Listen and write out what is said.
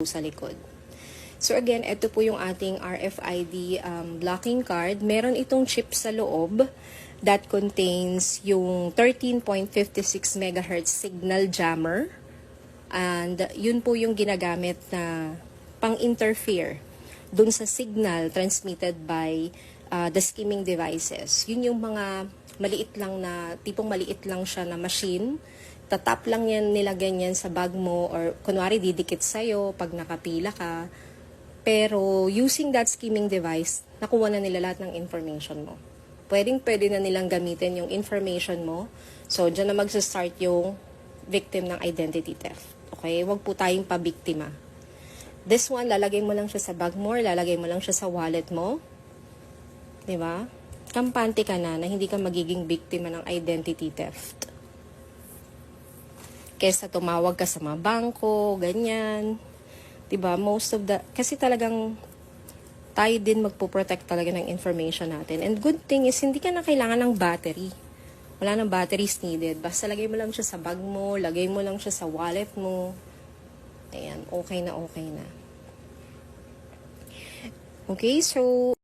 sa likod. So again, ito po yung ating RFID blocking card. Meron itong chip sa loob that contains yung 13.56 MHz signal jammer. And yun po yung ginagamit na pang-interfere dun sa signal transmitted by the skimming devices. Yun yung mga maliit lang na, tipong maliit lang siya na machine. Tatap lang yan, nilagyan yan sa bag mo or kunwari didikit sa'yo pag nakapila ka. Pero using that skimming device, nakuha na nila lahat ng information mo. Pwede na nilang gamitin yung information mo. So, dyan na magsa-start yung victim ng identity theft. Okay? Huwag po tayong pabiktima. This one, lalagay mo lang siya sa bag mo, lalagay mo lang siya sa wallet mo. Diba? Kampante ka na hindi ka magiging biktima ng identity theft. Kesa tumawag ka sa mga bangko, ganyan. Diba? Kasi talagang tayo din magpo-protect talaga ng information natin. And good thing is, hindi ka na kailangan ng battery. Wala nang batteries needed. Basta lagay mo lang siya sa bag mo, lagay mo lang siya sa wallet mo. Ayan, okay na okay na. Okay, so